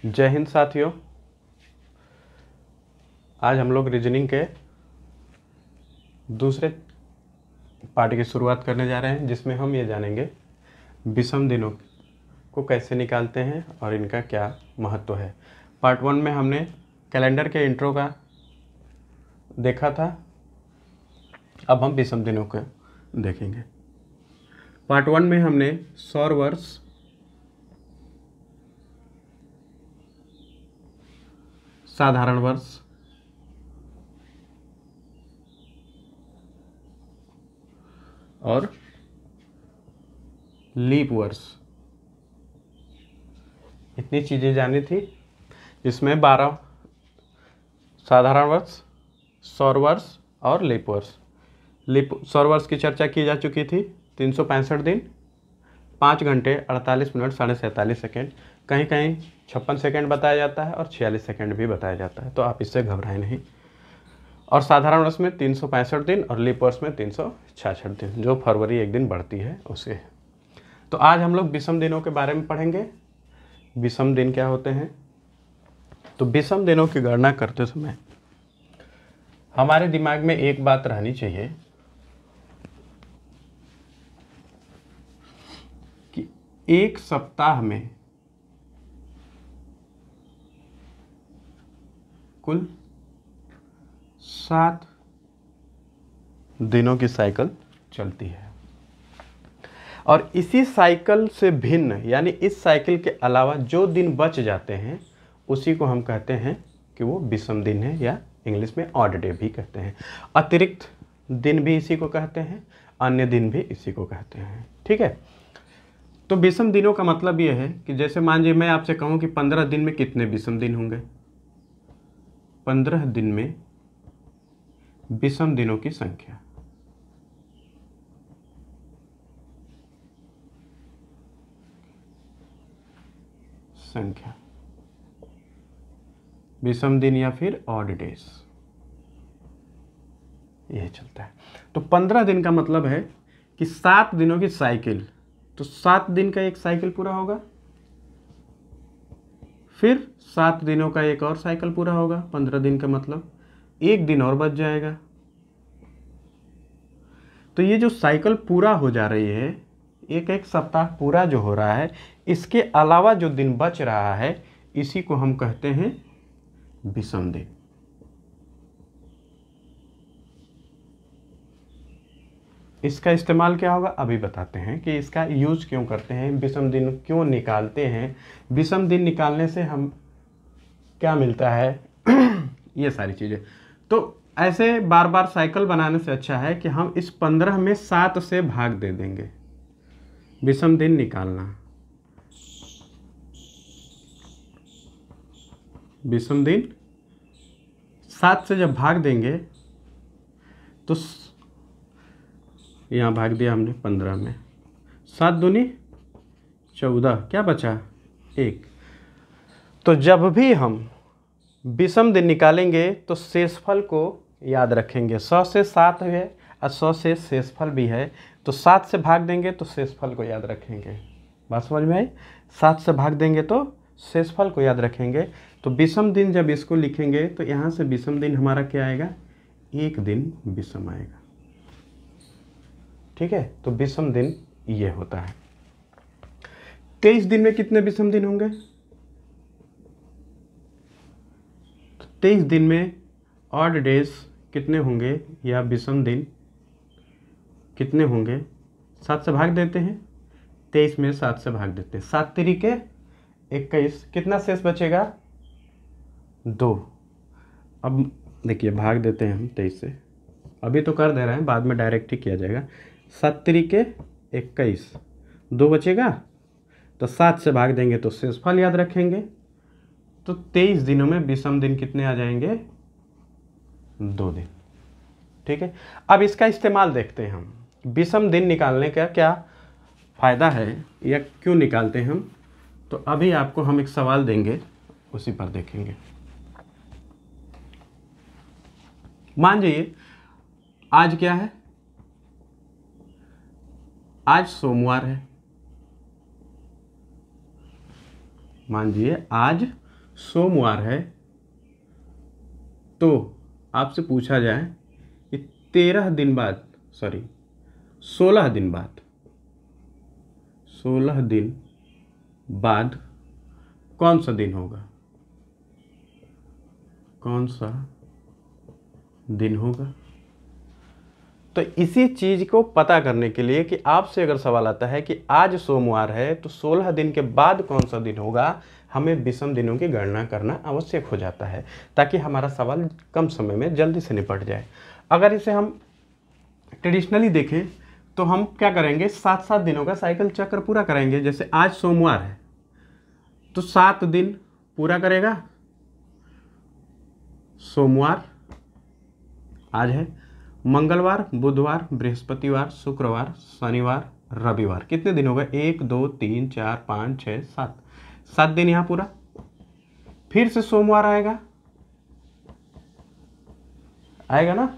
जय हिंद साथियों। आज हम लोग रीजनिंग के दूसरे पार्ट की शुरुआत करने जा रहे हैं, जिसमें हम ये जानेंगे विषम दिनों को कैसे निकालते हैं और इनका क्या महत्व है। पार्ट 1 में हमने कैलेंडर के इंट्रो का देखा था, अब हम विषम दिनों को देखेंगे। पार्ट 1 में हमने सौर वर्ष, साधारण वर्ष, और लीप वर्ष इतनी चीज़ें जानी थी। इसमें 12 साधारण वर्ष, सौर वर्ष और लीप वर्ष। सौर वर्ष की चर्चा की जा चुकी थी। 365 दिन, 5 घंटे 48 मिनट 47 सेकेंड, कहीं कहीं 56 सेकेंड बताया जाता है और 46 सेकेंड भी बताया जाता है, तो आप इससे घबराएं नहीं। और साधारण वर्ष में 365 दिन और लीप वर्ष में 366 दिन, जो फरवरी एक दिन बढ़ती है उसे। तो आज हम लोग विषम दिनों के बारे में पढ़ेंगे। विषम दिन क्या होते हैं? तो विषम दिनों की गणना करते समय हमारे दिमाग में एक बात रहनी चाहिए कि एक सप्ताह में कुल 7 दिनों की साइकिल चलती है, और इसी साइकिल से भिन्न यानी इस साइकिल के अलावा जो दिन बच जाते हैं उसी को हम कहते हैं कि वो विषम दिन है, या इंग्लिश में ऑड डे भी कहते हैं। अतिरिक्त दिन भी इसी को कहते हैं, अन्य दिन भी इसी को कहते हैं। ठीक है, तो विषम दिनों का मतलब ये है कि जैसे मान लीजिए मैं आपसे कहूँ कि 15 दिन में कितने विषम दिन होंगे। 15 दिन में विषम दिनों की संख्या विषम दिन या फिर ऑड डेज, यह चलता है। तो 15 दिन का मतलब है कि 7 दिनों की साइकिल, तो 7 दिन का एक साइकिल पूरा होगा, फिर 7 दिनों का एक और साइकिल पूरा होगा। 15 दिन का मतलब एक दिन और बच जाएगा। तो ये जो साइकिल पूरा हो जा रही है, एक एक सप्ताह पूरा जो हो रहा है, इसके अलावा जो दिन बच रहा है इसी को हम कहते हैं विषम दिन। इसका इस्तेमाल क्या होगा अभी बताते हैं कि इसका यूज क्यों करते हैं, विषम दिन क्यों निकालते हैं, विषम दिन निकालने से हम क्या मिलता है ये सारी चीज़ें। तो ऐसे बार बार साइकिल बनाने से अच्छा है कि हम इस 15 में 7 से भाग दे देंगे। विषम दिन निकालना, विषम दिन 7 से जब भाग देंगे तो यहाँ भाग दिया हमने 15 में, 7 दूनी 14, क्या बचा 1। तो जब भी हम विषम दिन निकालेंगे तो शेषफल को याद रखेंगे। 100 से 7 है और 100 से शेषफल भी है, तो 7 से भाग देंगे तो शेषफल को याद रखेंगे। बात समझ में आई? 7 से भाग देंगे तो शेषफल को याद रखेंगे। तो विषम दिन जब इसको लिखेंगे तो यहाँ से विषम दिन हमारा क्या आएगा, एक दिन विषम आएगा। ठीक है, तो विषम दिन ये होता है। 23 दिन में कितने विषम दिन होंगे? 23 दिन में ऑड डेज कितने होंगे या विषम दिन कितने होंगे? 7 से भाग देते हैं, 23 में 7 से भाग देते हैं, 7 तरीके 21, कितना शेष बचेगा 2। अब देखिए भाग देते हैं हम 23 से, अभी तो कर दे रहे हैं, बाद में डायरेक्ट ही किया जाएगा। 7 तरीके 21, 2 बचेगा, तो 7 से भाग देंगे तो शेषफल याद रखेंगे। तो 23 दिनों में विषम दिन कितने आ जाएंगे, 2 दिन। ठीक है, अब इसका इस्तेमाल देखते हैं हम। विषम दिन निकालने का क्या फ़ायदा है या क्यों निकालते हैं हम, तो अभी आपको हम एक सवाल देंगे, उसी पर देखेंगे। मान जाइए आज क्या है, आज सोमवार है। मान लीजिए आज सोमवार है तो आपसे पूछा जाए कि 13 दिन बाद, सॉरी 16 दिन बाद, 16 दिन बाद कौन सा दिन होगा, कौन सा दिन होगा। तो इसी चीज को पता करने के लिए कि आपसे अगर सवाल आता है कि आज सोमवार है तो 16 दिन के बाद कौन सा दिन होगा, हमें विषम दिनों की गणना करना आवश्यक हो जाता है ताकि हमारा सवाल कम समय में जल्दी से निपट जाए। अगर इसे हम ट्रेडिशनली देखें तो हम क्या करेंगे, 7-7 दिनों का साइकिल चक्र पूरा करेंगे। जैसे आज सोमवार है तो 7 दिन पूरा करेगा, सोमवार आज है, मंगलवार, बुधवार, बृहस्पतिवार, शुक्रवार, शनिवार, रविवार, कितने दिन हो गए, 1 2 3 4 5 6 7, 7 दिन यहाँ पूरा। फिर से सोमवार आएगा, आएगा ना,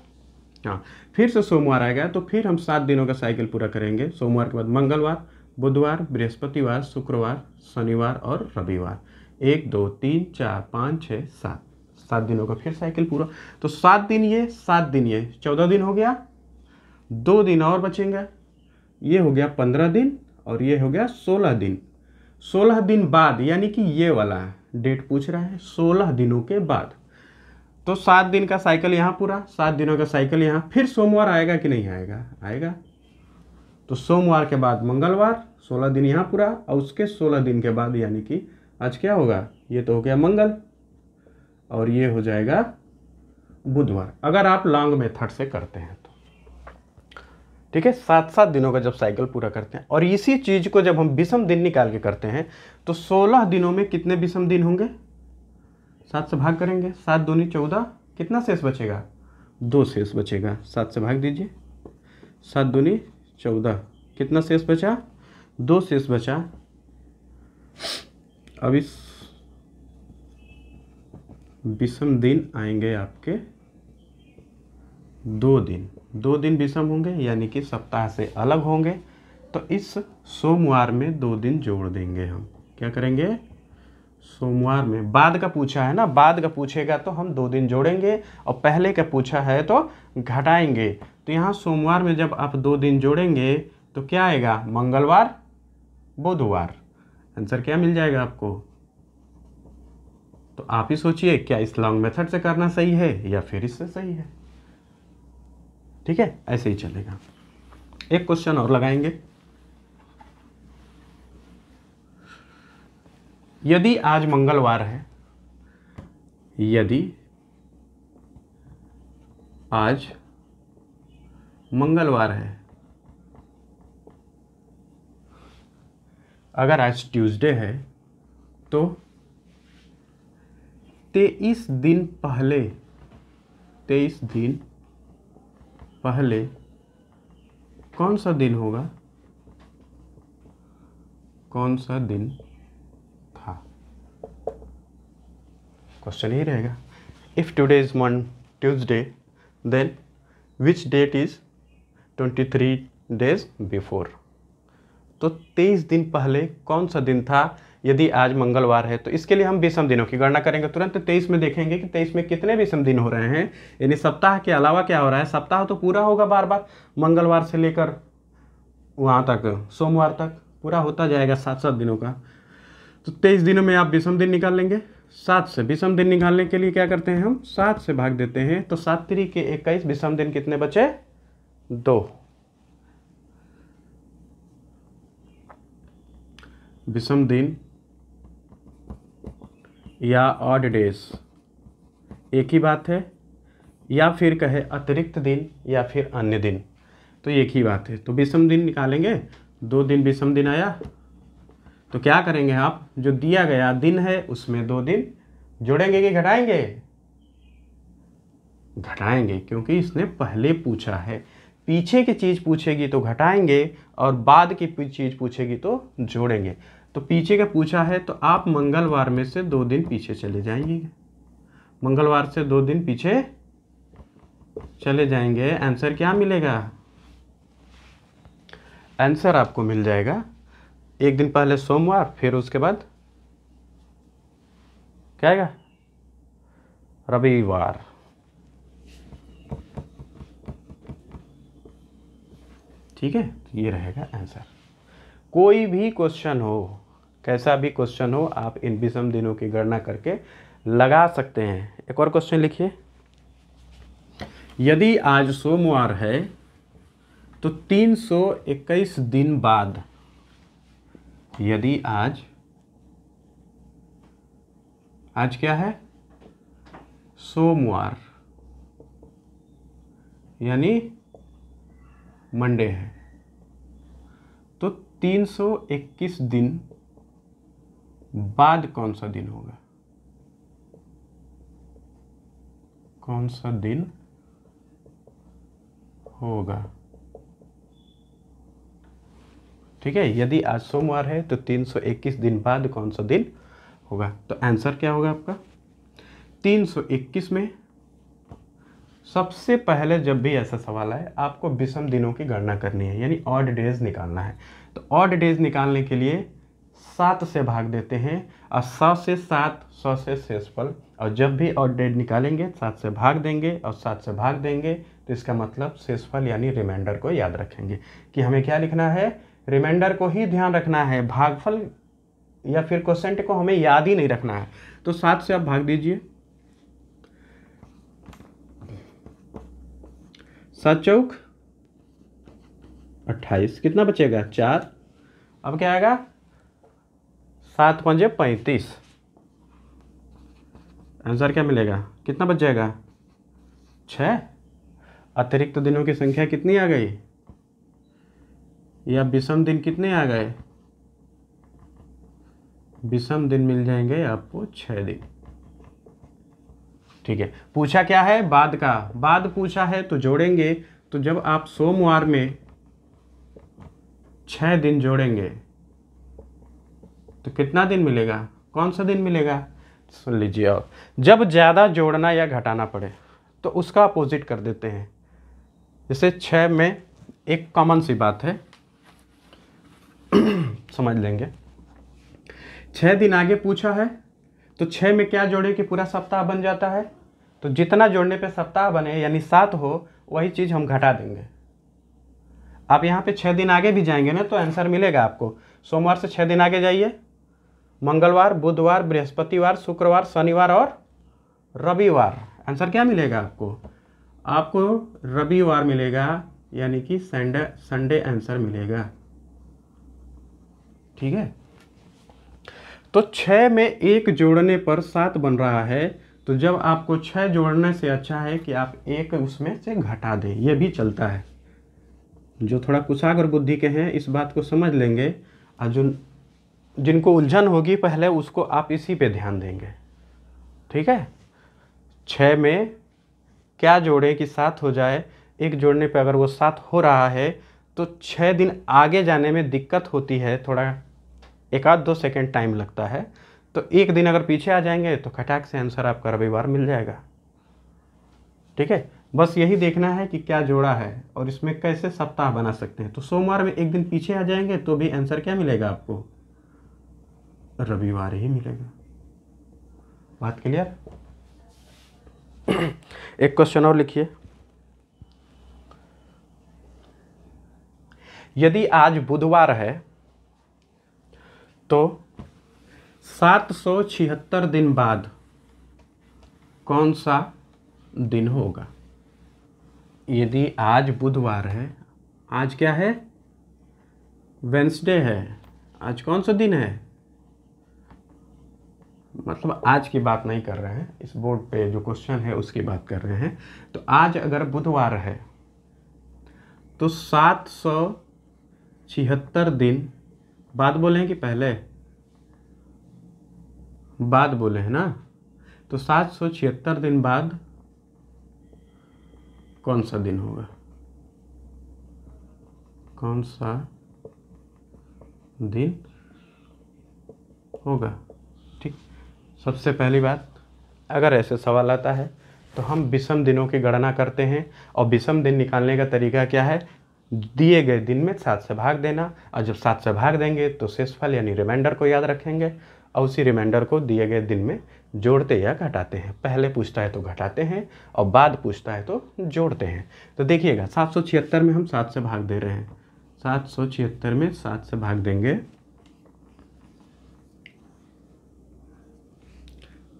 हाँ फिर से सोमवार आएगा तो फिर हम 7 दिनों का साइकिल पूरा करेंगे। सोमवार के बाद मंगलवार, बुधवार, बृहस्पतिवार, शुक्रवार, शनिवार और रविवार, 1 2 3 4 5 6 7, 7 दिनों का फिर साइकिल पूरा। तो 7 दिन ये, 7 दिन ये, 14 दिन हो गया। 2 दिन और बचेंगे, ये हो गया 15 दिन और ये हो गया 16 दिन। 16 दिन बाद यानी कि ये वाला डेट पूछ रहा है 16 दिनों के बाद। तो 7 दिन का साइकिल यहाँ पूरा, 7 दिनों का साइकिल यहाँ, फिर सोमवार आएगा कि नहीं आएगा, आएगा। तो सोमवार के बाद मंगलवार, 16 दिन यहाँ पूरा, और उसके 16 दिन के बाद यानी कि आज क्या होगा, ये तो हो गया मंगल और ये हो जाएगा बुधवार, अगर आप लॉन्ग मेथड से करते हैं तो। ठीक है, 7-7 दिनों का जब साइकिल पूरा करते हैं और इसी चीज को जब हम विषम दिन निकाल के करते हैं तो 16 दिनों में कितने विषम दिन होंगे, 7 से भाग करेंगे, 7 दूनी 14, कितना शेष बचेगा, 2 शेष बचेगा। 7 से भाग दीजिए, 7 दूनी 14, कितना शेष बचा, 2 शेष बचा। अब इस विषम दिन आएंगे आपके 2 दिन, 2 दिन विषम होंगे यानी कि सप्ताह से अलग होंगे। तो इस सोमवार में 2 दिन जोड़ देंगे हम, क्या करेंगे, सोमवार में, बाद का पूछा है ना, बाद का पूछेगा तो हम 2 दिन जोड़ेंगे और पहले का पूछा है तो घटाएंगे। तो यहाँ सोमवार में जब आप 2 दिन जोड़ेंगे तो क्या आएगा, मंगलवार, बुधवार, आंसर क्या मिल जाएगा आपको। तो आप ही सोचिए क्या इस लॉन्ग मेथड से करना सही है या फिर इससे सही है। ठीक है, ऐसे ही चलेगा। एक क्वेश्चन और लगाएंगे, यदि आज मंगलवार है, यदि आज मंगलवार है, अगर आज ट्यूसडे है तो 23 दिन पहले, 23 दिन पहले कौन सा दिन होगा, कौन सा दिन था, क्वेश्चन ही रहेगा। If today is Tuesday then which date is 23 days before. तो 23 दिन पहले कौन सा दिन था यदि आज मंगलवार है। तो इसके लिए हम विषम दिनों की गणना करेंगे। तुरंत 23 में देखेंगे कि 23 में कितने विषम दिन हो रहे हैं, यानी सप्ताह के अलावा क्या हो रहा है, सप्ताह तो पूरा होगा बार बार, मंगलवार से लेकर वहाँ तक सोमवार तक पूरा होता जाएगा 7-7 दिनों का। तो 23 दिनों में आप विषम दिन निकाल लेंगे। 7 से विषम दिन निकालने के लिए क्या करते हैं हम, 7 से भाग देते हैं। तो 7 तिरी के 21, विषम दिन कितने बचे, 2। विषम दिन या ऑड डेज एक ही बात है, या फिर कहे अतिरिक्त दिन या फिर अन्य दिन, तो एक ही बात है। तो विषम दिन निकालेंगे, 2 दिन विषम दिन आया तो क्या करेंगे आप, जो दिया गया दिन है उसमें 2 दिन जोड़ेंगे कि घटाएंगे, घटाएंगे, क्योंकि इसने पहले पूछा है। पीछे की चीज़ पूछेगी तो घटाएंगे और बाद की चीज़ पूछेगी तो जोड़ेंगे। तो पीछे का पूछा है तो आप मंगलवार में से 2 दिन पीछे चले जाएंगे, मंगलवार से 2 दिन पीछे चले जाएंगे। आंसर क्या मिलेगा, आंसर आपको मिल जाएगा 1 दिन पहले सोमवार, फिर उसके बाद क्या आएगा? रविवार। ठीक है, ये रहेगा आंसर। कोई भी क्वेश्चन हो, कैसा भी क्वेश्चन हो, आप इन विषम दिनों की गणना करके लगा सकते हैं। एक और क्वेश्चन लिखिए। यदि आज सोमवार है तो 321 दिन बाद, यदि आज क्या है? सोमवार, यानी मंडे है, तो 321 दिन बाद कौन सा दिन होगा? कौन सा दिन होगा? ठीक है, यदि आज सोमवार है तो 321 दिन बाद कौन सा दिन होगा? तो आंसर क्या होगा आपका? 321 में सबसे पहले जब भी ऐसा सवाल आए आपको विषम दिनों की गणना करनी है, यानी ऑड डेज निकालना है। तो ऑड डेज निकालने के लिए 7 से भाग देते हैं, और 100 से 7, 100 से शेषफल, और जब भी ऑड डेज निकालेंगे 7 से भाग देंगे और 7 से भाग देंगे, तो इसका मतलब शेषफल यानी रिमाइंडर को याद रखेंगे। कि हमें क्या लिखना है? रिमाइंडर को ही ध्यान रखना है, भागफल या फिर क्वोशेंट को हमें याद ही नहीं रखना है। तो 7 से आप भाग दीजिए, 7 चौक 28, कितना बचेगा? 4। अब क्या आएगा? 7 पंजे 35। आंसर क्या मिलेगा? कितना बच जाएगा? 6। अतिरिक्त दिनों की संख्या कितनी आ गई? या विषम दिन कितने आ गए? विषम दिन मिल जाएंगे आपको 6 दिन। ठीक है, पूछा क्या है? बाद का। बाद पूछा है तो जोड़ेंगे। तो जब आप सोमवार में 6 दिन जोड़ेंगे तो कितना दिन मिलेगा? कौन सा दिन मिलेगा? सुन लीजिए। और जब ज़्यादा जोड़ना या घटाना पड़े तो उसका अपोजिट कर देते हैं। जैसे 6 में एक कॉमन सी बात है, समझ लेंगे। 6 दिन आगे पूछा है तो 6 में क्या जोड़े कि पूरा सप्ताह बन जाता है? तो जितना जोड़ने पे सप्ताह बने यानी 7 हो, वही चीज़ हम घटा देंगे। आप यहाँ पे 6 दिन आगे भी जाएंगे ना तो आंसर मिलेगा आपको। सोमवार से 6 दिन आगे जाइए, मंगलवार, बुधवार, बृहस्पतिवार, शुक्रवार, शनिवार और रविवार। आंसर क्या मिलेगा आपको? आपको रविवार मिलेगा, यानी कि संडे आंसर मिलेगा। ठीक है, तो 6 में 1 जोड़ने पर 7 बन रहा है। तो जब आपको 6 जोड़ने से अच्छा है कि आप 1 उसमें से घटा दें, ये भी चलता है। जो थोड़ा कुशाग्र बुद्धि के हैं इस बात को समझ लेंगे, और जिनको उलझन होगी पहले उसको आप इसी पे ध्यान देंगे। ठीक है, 6 में क्या जोड़े कि 7 हो जाए? 1 जोड़ने पे अगर वो 7 हो रहा है तो 6 दिन आगे जाने में दिक्कत होती है, थोड़ा 1-2 सेकेंड टाइम लगता है। तो 1 दिन अगर पीछे आ जाएंगे तो खटाक से आंसर आपका रविवार मिल जाएगा। ठीक है, बस यही देखना है कि क्या जोड़ा है और इसमें कैसे सप्ताह बना सकते हैं। तो सोमवार में 1 दिन पीछे आ जाएंगे तो भी आंसर क्या मिलेगा आपको? रविवार ही मिलेगा। बात क्लियर? एक क्वेश्चन और लिखिए। यदि आज बुधवार है तो 776 दिन बाद कौन सा दिन होगा? यदि आज बुधवार है, आज क्या है? वेंसडे है। आज कौन सा दिन है? मतलब आज की बात नहीं कर रहे हैं, इस बोर्ड पे जो क्वेश्चन है उसकी बात कर रहे हैं। तो आज अगर बुधवार है तो 776 दिन बाद बोले हैं कि पहले? बाद बोले हैं ना। तो 776 दिन बाद कौन सा दिन होगा? कौन सा दिन होगा? ठीक, सबसे पहली बात, अगर ऐसे सवाल आता है तो हम विषम दिनों की गणना करते हैं। और विषम दिन निकालने का तरीका क्या है? दिए गए दिन में 7 से भाग देना, और जब 7 से भाग देंगे तो शेषफल यानी रिमाइंडर को याद रखेंगे, और उसी रिमाइंडर को दिए गए दिन में जोड़ते या घटाते हैं। पहले पूछता है तो घटाते हैं और बाद पूछता है तो जोड़ते हैं। तो देखिएगा 776 में हम 7 से भाग दे रहे हैं। 776 में 7 से भाग देंगे,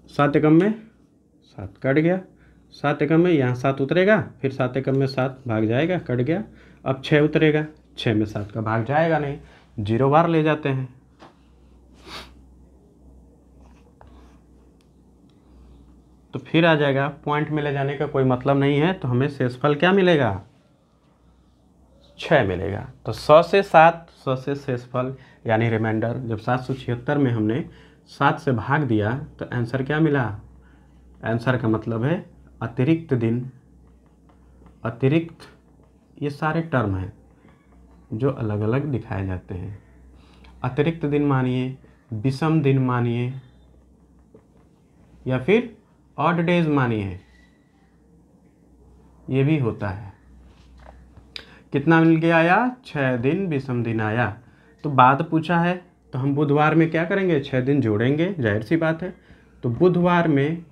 7 एकम में 7 कट गया, 7 एकम में यहाँ 7 उतरेगा, फिर 7 एकम में 7 भाग जाएगा, कट गया। अब 6 उतरेगा, 6 में 7 का भाग जाएगा नहीं, 0 बार ले जाते हैं। तो फिर आ जाएगा, पॉइंट में ले जाने का कोई मतलब नहीं है, तो हमें शेषफल क्या मिलेगा? 6 मिलेगा। तो 100 से 7, 100 से शेषफल यानी रिमाइंडर जब 776 में हमने 7 से भाग दिया तो आंसर क्या मिला? आंसर का मतलब है अतिरिक्त दिन। अतिरिक्त ये सारे टर्म हैं जो अलग अलग दिखाए जाते हैं। अतिरिक्त दिन मानिए, विषम दिन मानिए, या फिर ऑड डेज मानिए, ये भी होता है। कितना मिल के आया? 6 दिन विषम दिन आया। तो बाद पूछा है तो हम बुधवार में क्या करेंगे? 6 दिन जोड़ेंगे, जाहिर सी बात है। तो बुधवार में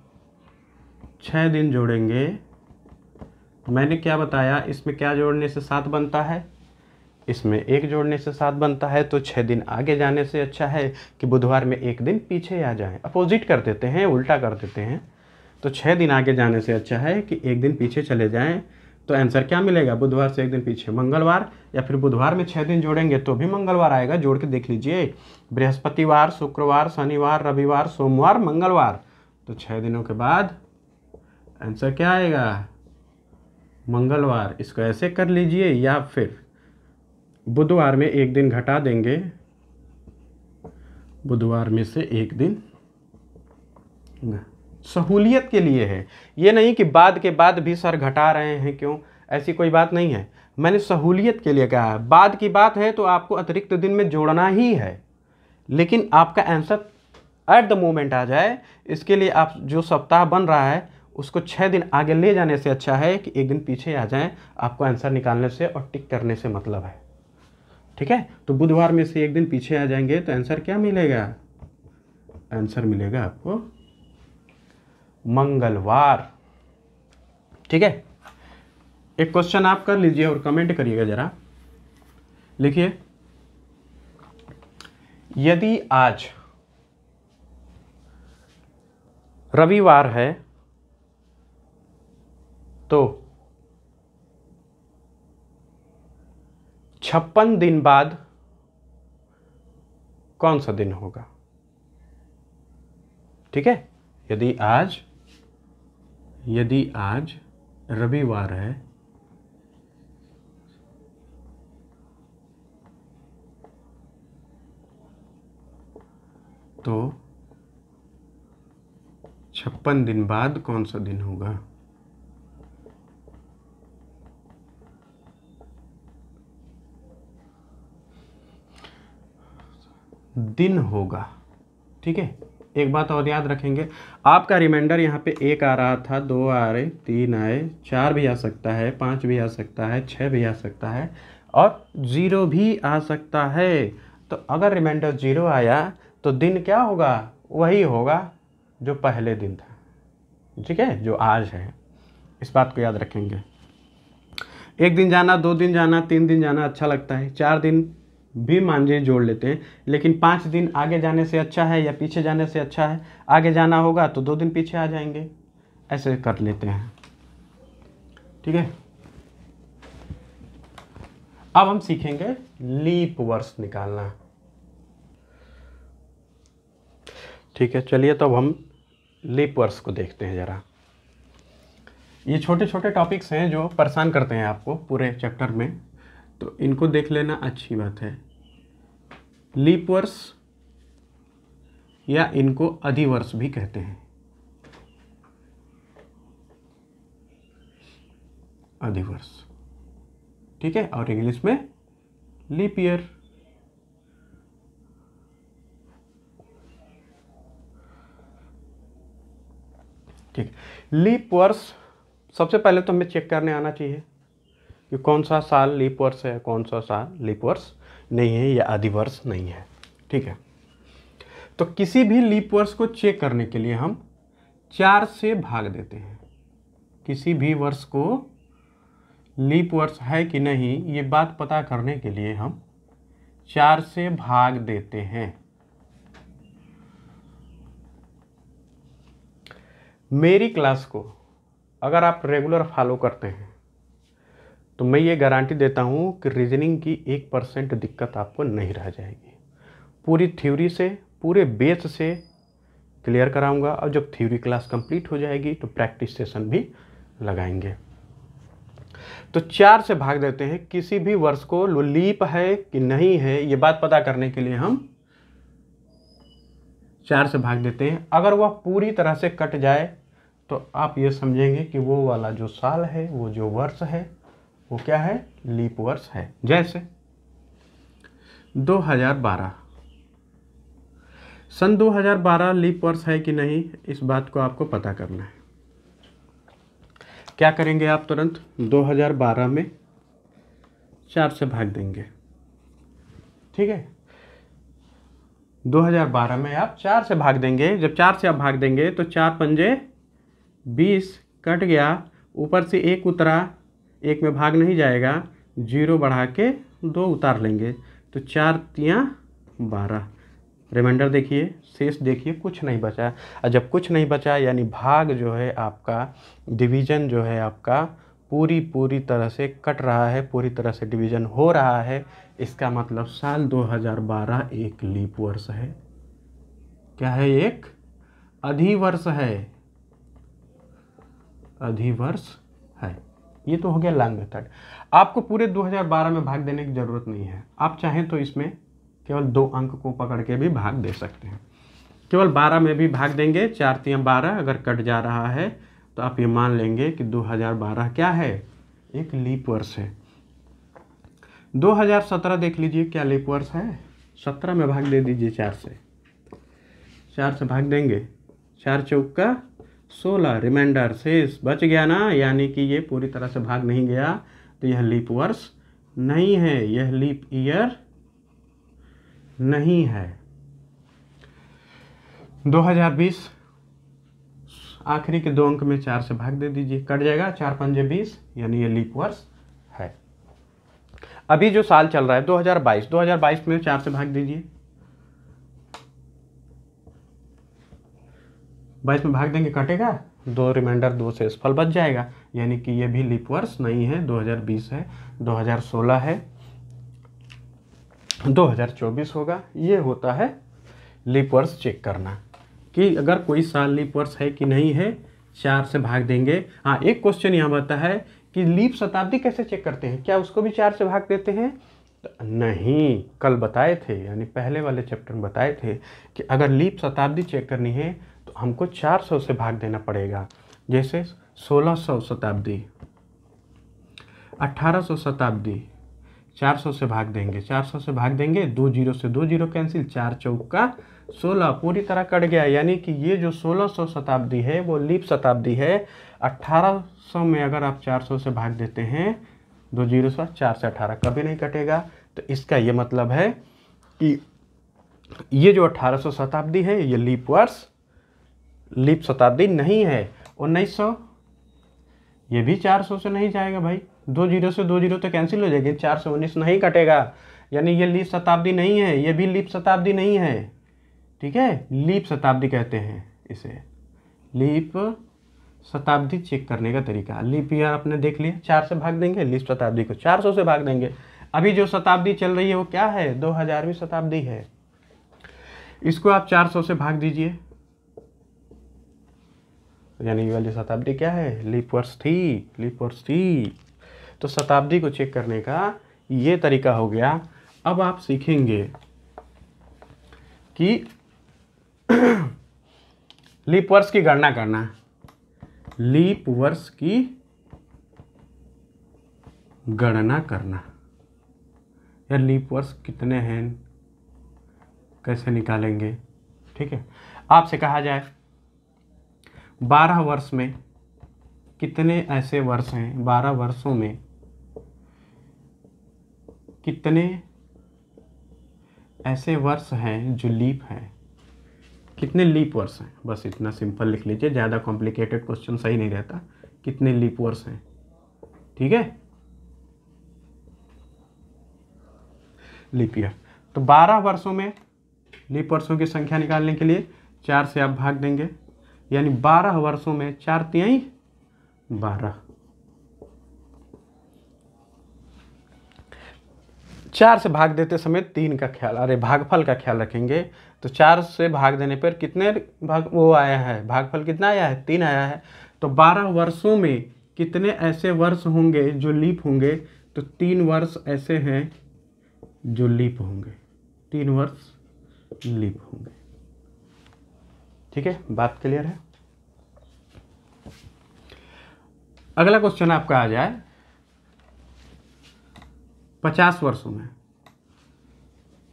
6 दिन जोड़ेंगे। मैंने क्या बताया, इसमें क्या जोड़ने से 7 बनता है? इसमें 1 जोड़ने से 7 बनता है। तो 6 दिन आगे जाने से अच्छा है कि बुधवार में 1 दिन पीछे आ जाएं। अपोजिट कर देते हैं, उल्टा कर देते हैं। तो 6 दिन आगे जाने से अच्छा है कि 1 दिन पीछे चले जाएं। तो आंसर क्या मिलेगा? बुधवार से 1 दिन पीछे मंगलवार, या फिर बुधवार में 6 दिन जोड़ेंगे तो भी मंगलवार आएगा। जोड़ के देख लीजिए, बृहस्पतिवार, शुक्रवार, शनिवार, रविवार, सोमवार, मंगलवार। तो 6 दिनों के बाद आंसर क्या आएगा? मंगलवार। इसको ऐसे कर लीजिए, या फिर बुधवार में 1 दिन घटा देंगे, बुधवार में से 1 दिन, सहूलियत के लिए है, ये नहीं कि बाद के बाद भी सर घटा रहे हैं, क्यों? ऐसी कोई बात नहीं है, मैंने सहूलियत के लिए कहा है। बाद की बात है तो आपको अतिरिक्त दिन में जोड़ना ही है, लेकिन आपका आंसर एट द मोमेंट आ जाए, इसके लिए आप जो सप्ताह बन रहा है उसको 6 दिन आगे ले जाने से अच्छा है कि 1 दिन पीछे आ जाएं। आपको आंसर निकालने से और टिक करने से मतलब है, ठीक है? तो बुधवार में से 1 दिन पीछे आ जाएंगे तो आंसर क्या मिलेगा? आंसर मिलेगा आपको मंगलवार, ठीक है? एक क्वेश्चन आप कर लीजिए और कमेंट करिएगा जरा। लिखिए, यदि आज रविवार है तो 56 दिन बाद कौन सा दिन होगा? ठीक है, यदि आज रविवार है तो 56 दिन बाद कौन सा दिन होगा? दिन होगा, ठीक है? एक बात और याद रखेंगे, आपका रिमाइंडर यहाँ पे 1 आ रहा था, 2 आ रहे, 3 आए, 4 भी आ सकता है, 5 भी आ सकता है, 6 भी आ सकता है और 0 भी आ सकता है। तो अगर रिमाइंडर 0 आया तो दिन क्या होगा? वही होगा जो पहले दिन था, ठीक है, जो आज है। इस बात को याद रखेंगे। 1 दिन जाना, 2 दिन जाना, 3 दिन जाना अच्छा लगता है, 4 दिन भी मान लीजिए जोड़ लेते हैं, लेकिन 5 दिन आगे जाने से अच्छा है या पीछे जाने से अच्छा है? आगे जाना होगा तो 2 दिन पीछे आ जाएंगे, ऐसे कर लेते हैं, ठीक है? अब हम सीखेंगे लीप वर्ष निकालना, ठीक है? चलिए तो अब हम लीप वर्ष को देखते हैं जरा। ये छोटे छोटे टॉपिक्स हैं जो परेशान करते हैं आपको पूरे चैप्टर में, तो इनको देख लेना अच्छी बात है। लीप वर्ष या इनको अधिवर्ष भी कहते हैं, अधिवर्ष, ठीक है? और इंग्लिश में लीप ईयर। ठीक, लीप वर्ष सबसे पहले तो हमें चेक करने आना चाहिए कि कौन सा साल लीप वर्ष है, कौन सा साल लीप वर्ष नहीं है या अधिवर्ष नहीं है, ठीक है? तो किसी भी लीप वर्ष को चेक करने के लिए हम 4 से भाग देते हैं। किसी भी वर्ष को लीप वर्ष है कि नहीं ये बात पता करने के लिए हम 4 से भाग देते हैं। मेरी क्लास को अगर आप रेगुलर फॉलो करते हैं तो मैं ये गारंटी देता हूँ कि रीजनिंग की 1% दिक्कत आपको नहीं रह जाएगी। पूरी थ्योरी से, पूरे बेस से क्लियर कराऊंगा, और जब थ्योरी क्लास कंप्लीट हो जाएगी तो प्रैक्टिस सेशन भी लगाएंगे। तो 4 से भाग देते हैं। किसी भी वर्ष को लीप है कि नहीं है ये बात पता करने के लिए हम 4 से भाग देते हैं। अगर वह पूरी तरह से कट जाए तो आप ये समझेंगे कि वो वाला जो साल है, वो जो वर्ष है, वो क्या है, लीप वर्ष है। जैसे 2012, सन 2012 लीप वर्ष है कि नहीं इस बात को आपको पता करना है। क्या करेंगे आप? तुरंत 2012 में 4 से भाग देंगे। ठीक है, 2012 में आप 4 से भाग देंगे। जब 4 से आप भाग देंगे तो 4 पंजे 20 कट गया, ऊपर से 1 उतरा, 1 में भाग नहीं जाएगा, 0 बढ़ा के 2 उतार लेंगे तो 4 तियाँ 12। रिमाइंडर देखिए, शेष देखिए, कुछ नहीं बचा। और जब कुछ नहीं बचा यानी भाग जो है आपका, डिवीज़न जो है आपका पूरी तरह से कट रहा है, पूरी तरह से डिवीज़न हो रहा है, इसका मतलब साल 2012 एक लीप वर्ष है। क्या है? एक अधिवर्ष है, अधिवर्ष है। ये तो हो गया लॉन्ग मेथड। आपको पूरे 2012 में भाग देने की ज़रूरत नहीं है। आप चाहें तो इसमें केवल 2 अंक को पकड़ के भी भाग दे सकते हैं। केवल 12 में भी भाग देंगे, 4 तियाँ 12। अगर कट जा रहा है तो आप ये मान लेंगे कि 2012 क्या है, एक लीप वर्ष है। 2017 देख लीजिए, क्या लीप वर्ष है? 17 में भाग दे दीजिए 4 से। 4 से भाग देंगे, 4 चौका 16, रिमाइंडर शेष बच गया ना, यानी कि ये पूरी तरह से भाग नहीं गया, तो यह लीप वर्ष नहीं है, यह लीप ईयर नहीं है। 2020 आखिरी के 2 अंक में 4 से भाग दे दीजिए, कट जाएगा, 4 पंजे 20, यानी ये लीप वर्ष है। अभी जो साल चल रहा है 2022 में 4 से भाग दीजिए। 22 में भाग देंगे, कटेगा, 2 रिमाइंडर 2 शेष फल बच जाएगा, यानी कि ये भी लीप वर्ष नहीं है। 2020 है, 2016 है, 2024 होगा। ये होता है लीप वर्ष चेक करना, कि अगर कोई साल लीप वर्ष है कि नहीं है, 4 से भाग देंगे। हाँ, एक क्वेश्चन यहाँ आता है कि लीप शताब्दी कैसे चेक करते हैं, क्या उसको भी 4 से भाग देते हैं? नहीं, कल बताए थे, यानी पहले वाले चैप्टर में बताए थे कि अगर लीप शताब्दी चेक करनी है तो हमको 400 से भाग देना पड़ेगा। जैसे 1600 शताब्दी, 1800 शताब्दी, 400 से भाग देंगे। 400 से भाग देंगे, 2 जीरो से 2 जीरो कैंसिल, 4 चौका 16, पूरी तरह कट गया, यानी कि ये जो 1600 शताब्दी है वो लीप शताब्दी है। 1800 में अगर आप 400 से भाग देते हैं, 2 जीरो से 4 से 18 कभी नहीं कटेगा। तो इसका ये मतलब है कि ये जो 1800 शताब्दी है ये लीप वर्ष, लीप शताब्दी नहीं है। 1900 ये भी 400 से नहीं जाएगा भाई, 2 जीरो से 2 जीरो तो कैंसिल हो जाएगी, 4 से 19 नहीं कटेगा, यानी ये लीप शताब्दी नहीं है, ये भी लीप शताब्दी नहीं है। ठीक है, लीप शताब्दी कहते हैं इसे। लीप शताब्दी चेक करने का तरीका, लीप ईयर आपने देख लिया, 4 से भाग देंगे, लीप शताब्दी को 400 से भाग देंगे। अभी जो शताब्दी चल रही है वो क्या है? 2000वीं शताब्दी है, इसको आप 400 से भाग दीजिए, यानी ये वाली शताब्दी क्या है? लीप वर्ष थी, लीप वर्ष थी। तो शताब्दी को चेक करने का ये तरीका हो गया। अब आप सीखेंगे कि लीप वर्ष की गणना करना। लीप वर्ष की गणना करना, या लीप वर्ष कितने हैं कैसे निकालेंगे। ठीक है, आपसे कहा जाए 12 वर्ष में कितने ऐसे वर्ष हैं, 12 वर्षों में कितने ऐसे वर्ष हैं जो लीप हैं, कितने लीप वर्ष हैं, बस इतना सिंपल लिख लीजिए, ज़्यादा कॉम्प्लिकेटेड क्वेश्चन सही नहीं रहता। कितने लीप वर्ष हैं, ठीक है, लीप ईयर। तो 12 वर्षों में लीप वर्षों की संख्या निकालने के लिए 4 से आप भाग देंगे, यानी 12 वर्षों में 4 तिहाई 12, 4 से भाग देते समय 3 का ख्याल, अरे भागफल का ख्याल रखेंगे। तो 4 से भाग देने पर कितने भाग वो आया है, भागफल कितना आया है, 3 आया है। तो 12 वर्षों में कितने ऐसे वर्ष होंगे जो लीप होंगे, तो 3 वर्ष ऐसे हैं जो लीप होंगे, 3 वर्ष लीप होंगे, ठीक है, बात क्लियर है। अगला क्वेश्चन आपका आ जाए 50 वर्षों में,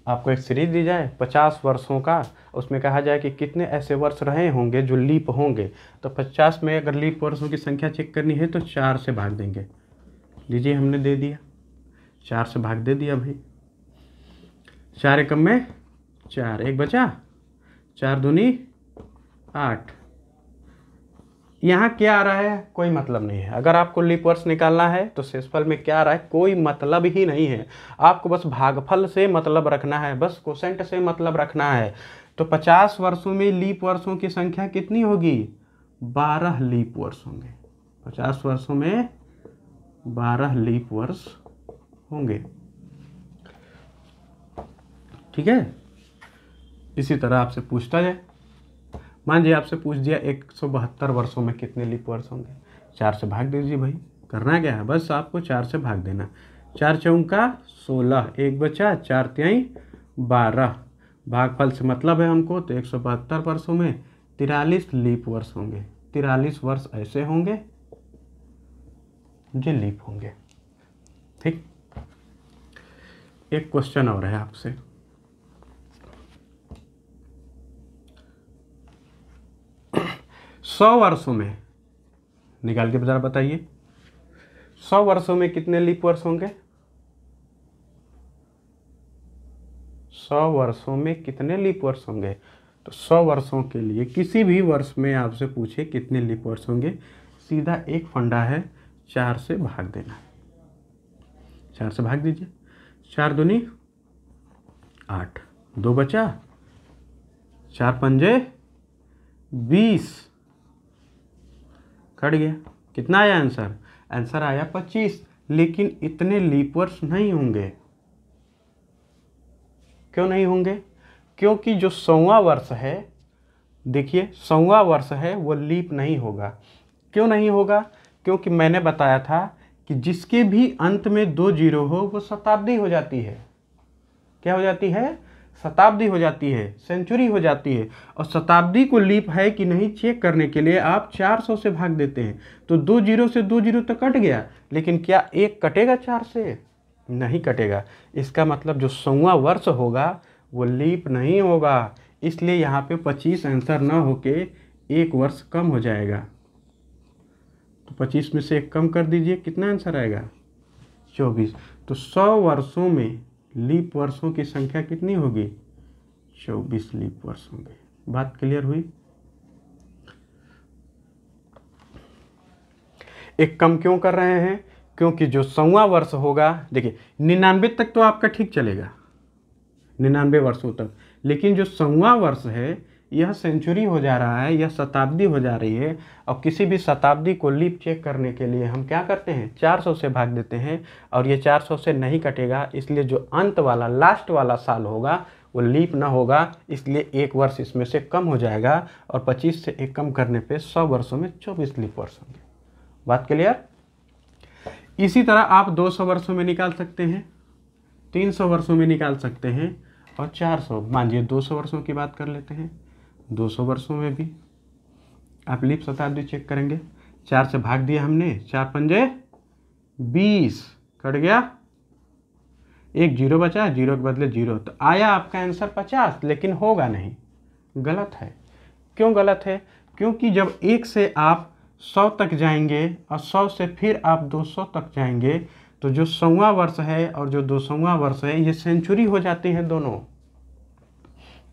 आपको एक सीरीज दी जाए 50 वर्षों का, उसमें कहा जाए कि कितने ऐसे वर्ष रहे होंगे जो लीप होंगे। तो 50 में अगर लीप वर्षों की संख्या चेक करनी है तो 4 से भाग देंगे। लीजिए हमने दे दिया, 4 से भाग दे दिया भाई, 4 एकम में 4, एक बचा, 4 दूनी 8। यहाँ क्या आ रहा है, कोई मतलब नहीं है। अगर आपको लीप वर्ष निकालना है तो शेषफल में क्या आ रहा है, कोई मतलब ही नहीं है। आपको बस भागफल से मतलब रखना है, बस कोसेंट से मतलब रखना है। तो 50 वर्षों में लीप वर्षों की संख्या कितनी होगी, 12 लीप वर्ष होंगे। 50 वर्षों में 12 लीप वर्ष होंगे, ठीक है। इसी तरह आपसे पूछता जाए, मान लीजिए आपसे पूछ दिया 172 वर्षों में कितने लीप वर्ष होंगे, 4 से भाग दीजिए भाई। करना क्या है, बस आपको 4 से भाग देना, 4 चौका 16, एक बचा, 4 तिहाई 12, भागफल से मतलब है हमको। तो 172 वर्षों में 43 लीप वर्ष होंगे, 43 वर्ष ऐसे होंगे जो लीप होंगे, ठीक। एक क्वेश्चन और है आपसे, सौ वर्षों में निकाल के जरा बताइए, 100 वर्षों में कितने लीप वर्ष होंगे, 100 वर्षों में कितने लीप वर्ष होंगे। तो 100 वर्षों के लिए किसी भी वर्ष में आपसे पूछे कितने लीप वर्ष होंगे, सीधा एक फंडा है, 4 से भाग देना। 4 से भाग दीजिए, 4 दूनी 8, 2 बचा, 4 पंजे 20, कट गया। कितना आया आंसर, आंसर आया 25। लेकिन इतने लीप वर्ष नहीं होंगे, क्यों नहीं होंगे, क्योंकि जो 100वां वर्ष है, देखिए 100वां वर्ष है वो लीप नहीं होगा। क्यों नहीं होगा, क्योंकि मैंने बताया था कि जिसके भी अंत में 2 जीरो हो वो शताब्दी हो जाती है। क्या हो जाती है, शताब्दी हो जाती है, सेंचुरी हो जाती है। और शताब्दी को लीप है कि नहीं चेक करने के लिए आप 400 से भाग देते हैं। तो 2 जीरो से 2 जीरो तो कट गया, लेकिन क्या एक कटेगा 4 से, नहीं कटेगा। इसका मतलब जो 100वां वर्ष होगा वो लीप नहीं होगा, इसलिए यहाँ पे 25 आंसर ना होके 1 वर्ष कम हो जाएगा। तो 25 में से 1 कम कर दीजिए, कितना आंसर आएगा, 24। तो 100 वर्षों में लीप वर्षों की संख्या कितनी होगी, 24 लीप वर्ष होंगे। बात क्लियर हुई। एक कम क्यों कर रहे हैं, क्योंकि जो 100वां वर्ष होगा, देखिए 99 तक तो आपका ठीक चलेगा, 99 वर्षों तक, लेकिन जो 100वां वर्ष है यह सेंचुरी हो जा रहा है, यह शताब्दी हो जा रही है। और किसी भी शताब्दी को लीप चेक करने के लिए हम क्या करते हैं, 400 से भाग देते हैं, और ये 400 से नहीं कटेगा, इसलिए जो अंत वाला लास्ट वाला साल होगा वो लीप ना होगा, इसलिए 1 वर्ष इसमें से कम हो जाएगा। और 25 से 1 कम करने पे 100 वर्षों में 24 लीप वर्ष होंगे। बात क्लियर। इसी तरह आप 200 वर्षों में निकाल सकते हैं, 300 वर्षों में निकाल सकते हैं, और 400, मानिए 200 वर्षों की बात कर लेते हैं। 200 वर्षों में भी आप लीप शताब्दी चेक करेंगे, 4 से भाग दिया हमने, 4 पंजे 20, कट गया, 1 जीरो बचा, जीरो के बदले जीरो, तो आया आपका आंसर 50। लेकिन होगा नहीं, गलत है। क्यों गलत है, क्योंकि जब 1 से आप 100 तक जाएंगे और 100 से फिर आप 200 तक जाएंगे, तो जो 100वां वर्ष है और जो 200वां वर्ष है ये सेंचुरी हो जाती हैं दोनों।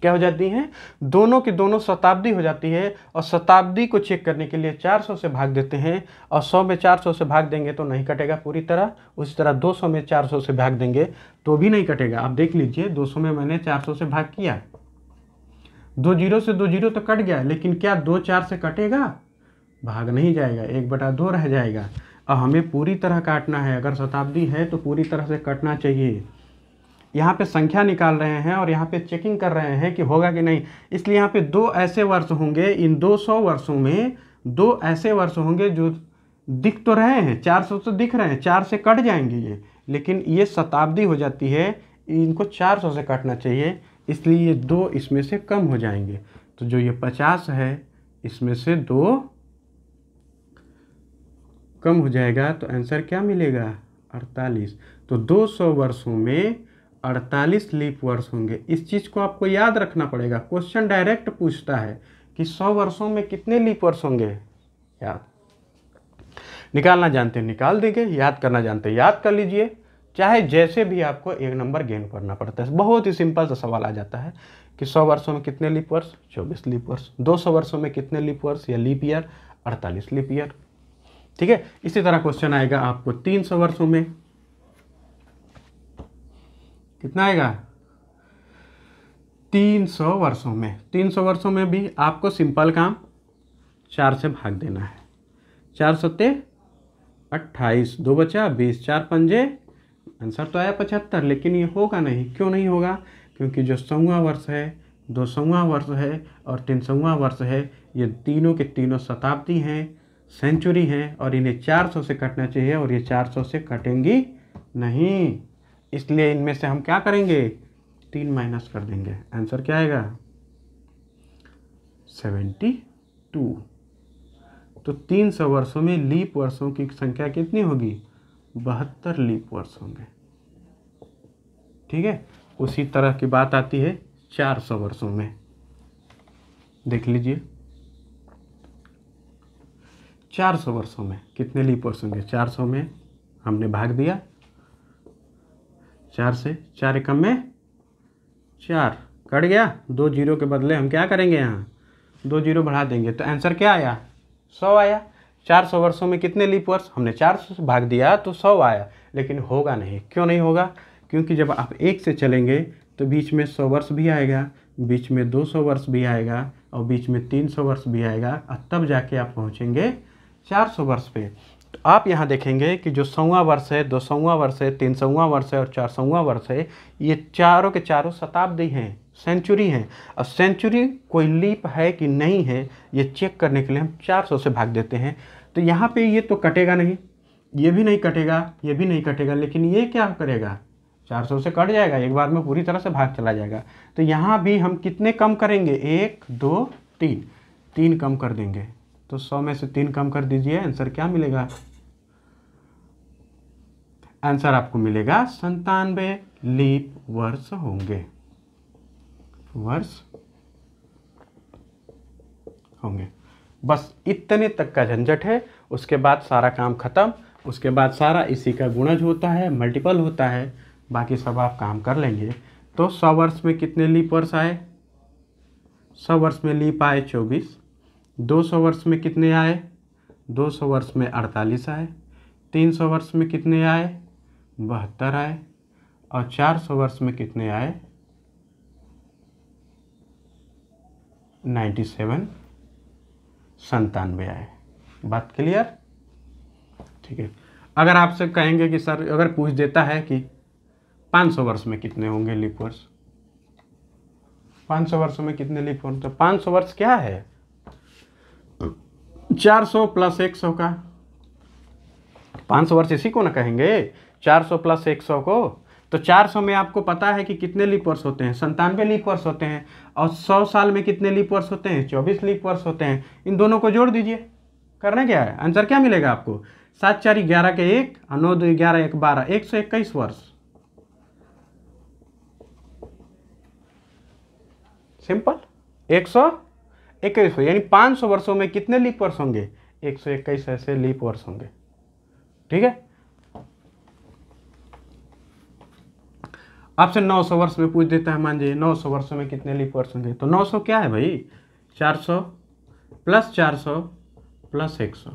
क्या हो जाती हैं, दोनों की दोनों शताब्दी हो जाती है। और शताब्दी को चेक करने के लिए 400 से भाग देते हैं, और 100 में 400 से भाग देंगे तो नहीं कटेगा पूरी तरह। उसी तरह 200 में 400 से भाग देंगे तो भी नहीं कटेगा। आप देख लीजिए 200 में मैंने 400 से भाग किया, 2 जीरो से 2 जीरो तो कट गया, लेकिन क्या 2 4 से कटेगा, भाग नहीं जाएगा, 1/2 रह जाएगा। अब हमें पूरी तरह काटना है, अगर शताब्दी है तो पूरी तरह से कटना चाहिए। यहाँ पे संख्या निकाल रहे हैं और यहाँ पे चेकिंग कर रहे हैं कि होगा कि नहीं, इसलिए यहाँ पे 2 ऐसे वर्ष होंगे, इन 200 वर्षों में 2 ऐसे वर्ष होंगे जो दिख तो रहे हैं, 400 तो दिख रहे हैं, 4 से कट जाएंगे ये, लेकिन ये शताब्दी हो जाती है, इनको 400 से काटना चाहिए, इसलिए ये 2 इसमें से कम हो जाएंगे। तो जो ये 50 है इसमें से 2 कम हो जाएगा, तो आंसर क्या मिलेगा, 48। तो 200 वर्षों में 48 लीप वर्ष होंगे। इस चीज़ को आपको याद रखना पड़ेगा, क्वेश्चन डायरेक्ट पूछता है कि 100 वर्षों में कितने लीप वर्ष होंगे। याद निकालना जानते हैं निकाल देंगे, याद करना जानते हैं याद कर लीजिए, चाहे जैसे भी आपको 1 नंबर गेन करना पड़ता है। बहुत ही सिंपल सा सवाल आ जाता है कि 100 वर्षों में कितने लीप वर्ष, 24 लीप वर्ष। 200 वर्षों में कितने लीप वर्ष या लीप ईयर, 48 लीप ईयर। ठीक है, इसी तरह क्वेश्चन आएगा आपको 300 वर्षों में, कितना आएगा, 300 वर्षों में। 300 वर्षों में भी आपको सिंपल काम 4 से भाग देना है। 4 सत्ते 28, 2 बचा 20, 4 पंजे, आंसर तो आया 75, लेकिन ये होगा नहीं। क्यों नहीं होगा, क्योंकि जो 100वां वर्ष है, 200वां वर्ष है और 300वां वर्ष है, ये तीनों के तीनों शताब्दी हैं, सेंचुरी हैं, और इन्हें 400 से कटना चाहिए, और ये 400 से कटेंगी नहीं, इसलिए इनमें से हम क्या करेंगे, 3 माइनस कर देंगे। आंसर क्या आएगा, 72। तो 300 वर्षों में लीप वर्षों की संख्या कितनी होगी, 72 लीप वर्ष होंगे। ठीक है, उसी तरह की बात आती है 400 वर्षों में। देख लीजिए 400 वर्षों में कितने लीप वर्ष होंगे। 400 में हमने भाग दिया 4 से, 4 एकम में 4 कट गया, 2 जीरो के बदले हम क्या करेंगे, यहाँ 2 जीरो बढ़ा देंगे, तो आंसर क्या आया, 100 आया। 400 वर्षों में कितने लीप वर्ष, हमने 400 से भाग दिया तो 100 आया, लेकिन होगा नहीं। क्यों नहीं होगा, क्योंकि जब आप 1 से चलेंगे तो बीच में 100 वर्ष भी आएगा, बीच में 200 वर्ष भी आएगा, और बीच में 300 वर्ष भी आएगा, और तब जाके आप पहुँचेंगे 400 वर्ष पे। तो आप यहाँ देखेंगे कि जो 100वां वर्ष है, 200वां वर्ष है, 300वां वर्ष है और 400वां वर्ष है, ये चारों के चारों शताब्दी हैं, सेंचुरी हैं। और सेंचुरी कोई लीप है कि नहीं है, ये चेक करने के लिए हम 400 से भाग देते हैं। तो यहाँ पे ये तो कटेगा नहीं, ये भी नहीं कटेगा, ये भी नहीं कटेगा, लेकिन ये क्या करेगा, 400 से कट जाएगा, एक बार में पूरी तरह से भाग चला जाएगा। तो यहाँ भी हम कितने कम करेंगे, 1 2 3, 3 कम कर देंगे। तो 100 में से 3 कम कर दीजिए, आंसर क्या मिलेगा, आंसर आपको मिलेगा 97 लीप वर्ष होंगे, वर्ष होंगे। बस इतने तक का झंझट है, उसके बाद सारा काम खत्म। उसके बाद सारा इसी का गुणज होता है, मल्टीपल होता है, बाकी सब आप काम कर लेंगे। तो 100 वर्ष में कितने लीप वर्ष आए, 100 वर्ष में लीप आए 24, 200 वर्ष में कितने आए, 200 वर्ष में 48 आए, 300 वर्ष में कितने आए, 72 आए, और 400 वर्ष में कितने आए, 97 आए। बात क्लियर, ठीक है। अगर आपसे कहेंगे कि सर, अगर पूछ देता है कि 500 वर्ष में कितने होंगे लीप वर्ष, 500 वर्षों में कितने लीप वर्ष, तो 500 वर्ष क्या है, 400 प्लस 100 का, 500 वर्ष इसी को ना कहेंगे, 400 प्लस 100 को। तो 400 में आपको पता है कि कितने लीप वर्ष होते हैं, 97 लीप वर्ष होते हैं, और 100 साल में कितने लीप वर्ष होते हैं, 24 लीप वर्ष होते हैं। इन दोनों को जोड़ दीजिए, करना क्या है, आंसर क्या मिलेगा आपको, 7 4 11 के 1, 9 2 11 1 12, 121 वर्ष। सिंपल, 121, यानी 500 वर्षों में कितने लीप वर्ष होंगे, 121 ऐसे लीप वर्ष होंगे। ठीक है, आपसे 900 वर्ष में पूछ देता है, मान लीजिए 900 वर्षों में कितने लीप वर्ष होंगे, तो 900 क्या है भाई, 400 प्लस 400 प्लस 100,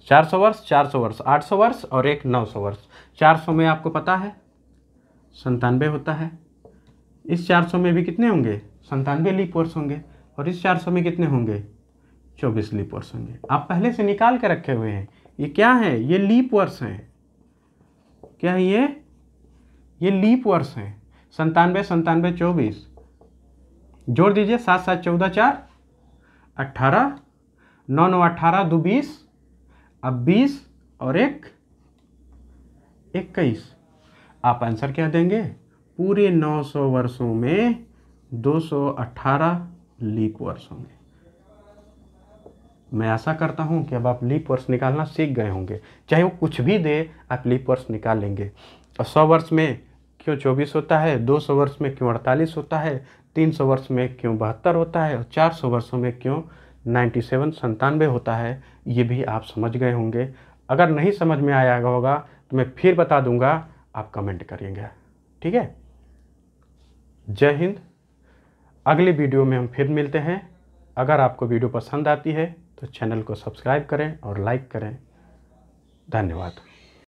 400 वर्ष, 400 वर्ष, 800 वर्ष और एक 900 वर्ष। 400 में आपको पता है 97 होता है, इस 400 में भी कितने होंगे, 97 लीप वर्ष होंगे, और इस 400 में कितने होंगे, 24 लीप वर्ष होंगे। आप पहले से निकाल के रखे हुए हैं। ये क्या है, ये लीप वर्ष हैं। क्या है ये लीप वर्ष हैं। 97 97 24 जोड़ दीजिए, 7 7 14 4 18, 9 9 18 2 20, अब 20 और 1 21। आप आंसर क्या देंगे, पूरे 900 वर्षों में 218 लीप वर्ष होंगे। मैं आशा करता हूं कि अब आप लीप वर्ष निकालना सीख गए होंगे। चाहे वो कुछ भी दे, आप लीप वर्ष निकाल लेंगे। और 100 वर्ष में क्यों 24 होता है, 200 वर्ष में क्यों 48 होता है, 300 वर्ष में क्यों 72 होता है, और 400 वर्षों में क्यों 97 होता है, ये भी आप समझ गए होंगे। अगर नहीं समझ में आया होगा तो मैं फिर बता दूंगा, आप कमेंट करिएगा। ठीक है, जय हिंद। अगली वीडियो में हम फिर मिलते हैं। अगर आपको वीडियो पसंद आती है तो चैनल को सब्सक्राइब करें और लाइक करें। धन्यवाद।